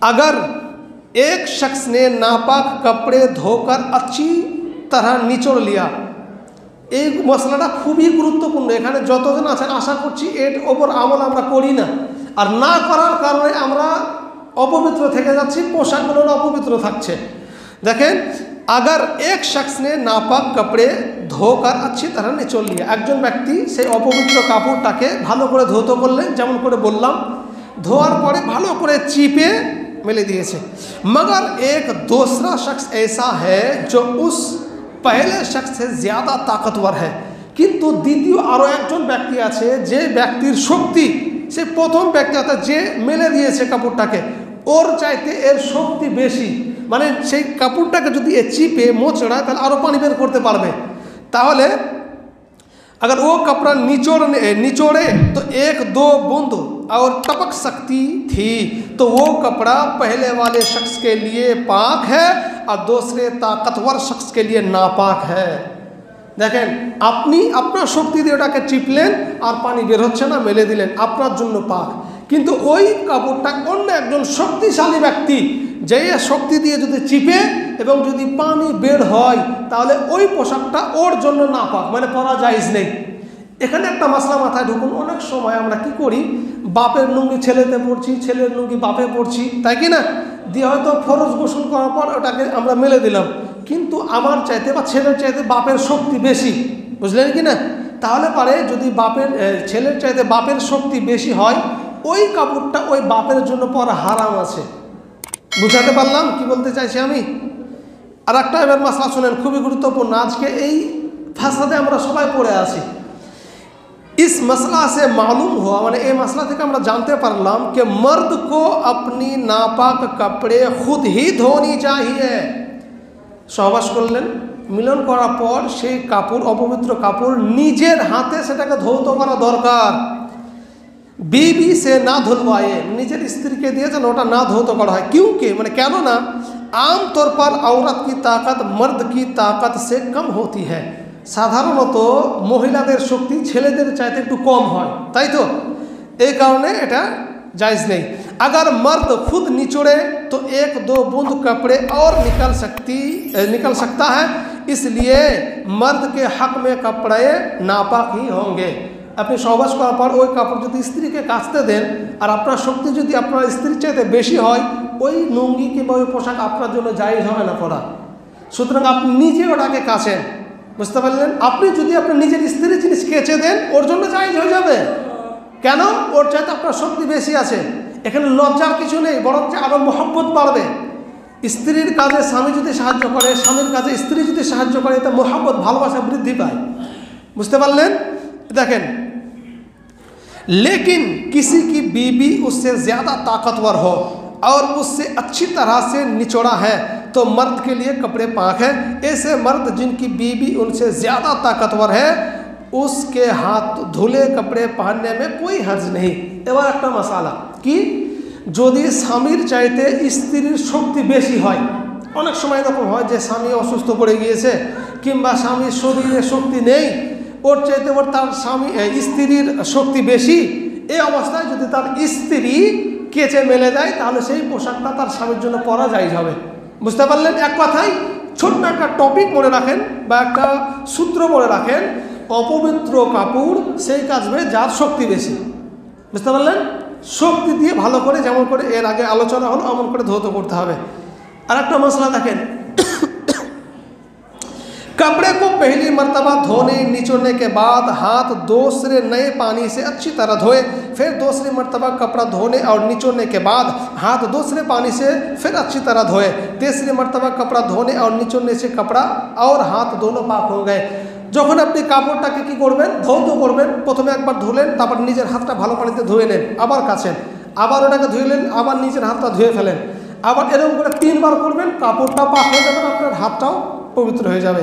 अगर एक शख्स ने नापाक कपड़े धोकर अच्छी तरह निचोड़ लिया, এই মশলাটা খুবই গুরুত্বপূর্ণ। এখানে যতজন আছেন আশা করছি এর ওপর আমল আমরা করি না, আর না করার কারণে আমরা অপবিত্র থেকে যাচ্ছি, পোশাকগুলো অপবিত্র থাকছে। দেখেন, अगर एक शख्स ने नापाक कपड़े धोकर अच्छी तरह निचोड़ लिया, একজন ব্যক্তি সেই অপবিত্র কাপড়টাকে ভালো করে ধৌত করলেন, যেমন করে বললাম, ধোয়ার পরে ভালো করে চিপে মেলে দিয়েছে। मगर एक दूसरा शख्स ऐसा है जो उस पहले शख्स से ज़्यादा ताकतवर है, কিন্তু দ্বিতীয় আরও একজন ব্যক্তি আছে যে ব্যক্তির শক্তি সে প্রথম ব্যক্তি অর্থাৎ যে মেলে দিয়েছে কাপড়টাকে ওর চাইতে এর শক্তি বেশি। মানে সেই কাপড়টাকে যদি এ চিপে মোচড়ায় তাহলে আরও পানি বের করতে পারবে। তাহলে अगर वो कपड़ा निचोड़े तो एक दो बूंद और टपक सकती थी, तो वो कपड़ा पहले वाले शख्स के लिए पाक है और दूसरे ताकतवर शख्स के लिए नापाक है। देखें, अपनी अपना शक्ति दिए ওটাকে চিপলেন আর পানি বের হচ্ছে না, মেলে দিলেন, আপনার জন্য পাক। কিন্তু ওই কাপড়টা অন্য একজন শক্তিশালী ব্যক্তি যে শক্তি দিয়ে যদি চিপে এবং যদি পানি বের হয় তাহলে ওই পোশাকটা ওর জন্য নাপাক, মানে পরা জায়েজ নেই। এখানে একটা মাসলা মাথায় ঢুকুন, অনেক সময় আমরা কি করি, বাপের লুঙ্গি ছেলেতে পড়ছি, ছেলের লুঙ্গি বাপে পড়ছি, তাই কি না, দিয়ে হয়তো ফরজ গোসল করার পর ওটাকে আমরা মেলে দিলাম, কিন্তু আমার চাইতে বা ছেলের চাইতে বাপের শক্তি বেশি, বুঝলেন কি না? তাহলে পারে যদি বাপের ছেলের চাইতে বাপের শক্তি বেশি হয়, ওই কাপড়টা ওই বাপের জন্য পরা হারাম আছে। বুঝাতে পারলাম কি বলতে চাইছি আমি? আর একটা এবার মাসলা শুনেন, খুবই গুরুত্বপূর্ণ। আজকে এই ফাসাদে আমরা সবাই পড়ে আছি। इस मसला से मालूम हुआ, मैंने ये मसला थे कि हम जानते पारलाम कि मर्द को अपनी नापाक कपड़े खुद ही धोनी चाहिए। सहबास करलें, मिलन करार पर सेई कापड़ अपवित्र कापड़ निजेर हाथे सेटाके धौत करा दरकार। बीबी से ना धुलवाए, निजेर स्त्री के दिए जेन ओटा ना धौत करा है। क्योंकि मैंने क्यों ना, आम तौर पर औरत की ताकत मर्द की ताकत से कम होती है। সাধারণত মহিলাদের শক্তি ছেলেদের চাইতে একটু কম হয়, তাই তো? এই কারণে এটা জায়েজ নেই। अगर मर्द खुद निचोड़े तो एक दो बूंद कपड़े और निकल सकता है, इसलिए मर्द के हक में कपड़े नापाक ही होंगे। আপনি সহবাস করার পর ওই কাপড় যদি স্ত্রীকে কাচতে দেন আর আপনার শক্তি যদি আপনার স্ত্রীর চাইতে বেশি হয়, ওই লুঙ্গি কিংবা ওই পোশাক আপনার জন্য জায়েজ হবে না পরা। সুতরাং আপনি নিজে ওটাকে কাচেন, বুঝতে পারলেন? আপনি যদি আপনার নিজের স্ত্রীর জিনিস কেচে দেন ওর জন্য জায়েজ হয়ে যাবে। কেন? ওর চাইতে আপনার শক্তি বেশি আছে। এখানে লজ্জার কিছু নেই, বরং আরও মহব্বত বাড়বে। স্ত্রীর কাজে স্বামী যদি সাহায্য করে, স্বামীর কাজে স্ত্রী যদি সাহায্য করে, এতে মহব্বত ভালোবাসা বৃদ্ধি পায়। বুঝতে পারলেন? देखें, लेकिन किसी की बीबी उससे ज़्यादा ताकतवर हो और उससे अच्छी तरह से निचोड़ा है तो मर्द के लिए कपड़े पाक है। ऐसे मर्द जिनकी बीबी उनसे ज़्यादा ताकतवर है उसके हाथ धुले कपड़े पहनने में कोई हर्ज नहीं। एबार एक मसाला कि यदि स्वामीर चाइते स्त्रीर शक्ति बेशी है, अनेक समय एरकम है जे स्वामी असुस्थ पड़े गिয়েছে কিংবা স্বামীর শরীরে শক্তি নেই, ওর চাইতে ওর তার স্বামী স্ত্রীর শক্তি বেশি। এই অবস্থায় যদি তার স্ত্রী কেচে মেলে দেয় তাহলে সেই পোশাকটা তার স্বামীর জন্য পরা জায়েজ হবে। বুঝতে পারলেন? এক কথায় ছোট্ট একটা টপিক মনে রাখেন বা একটা সূত্র মনে রাখেন, অপবিত্র কাপড় সেই কাচবে যার শক্তি বেশি। বুঝতে পারলেন? শক্তি দিয়ে ভালো করে, যেমন করে এর আগে আলোচনা হলো, এমন করে ধৌত করতে হবে। আর একটা মশলা দেখেন, कपड़े को पहली मर्तबा धोने निचोड़ने के बाद हाथ दूसरे नए पानी से अच्छी तरह धोए, फिर दूसरी मर्तबा कपड़ा धोने और निचोड़ने के बाद हाथ दूसरे पानी से फिर अच्छी तरह धोए, तीसरी मर्तबा कपड़ा धोने और निचोड़ने से कपड़ा और हाथ दोनों पाक हो गए। যখন আপনি কাপড়টাকে কি করবেন, ধৌত করবেন, প্রথমে একবার ধুলেন, তারপর নিজের হাতটা ভালো পানিতে ধুয়ে নেন, আবার কাচেন, আবার ওটাকে ধুইলেন, আবার নিজের হাতটা ধুয়ে ফেলেন, আবার এরকম করে 3 বার করবেন, কাপড়টা পাক হয়ে যাবে, আপনার হাতটাও পবিত্র হয়ে যাবে।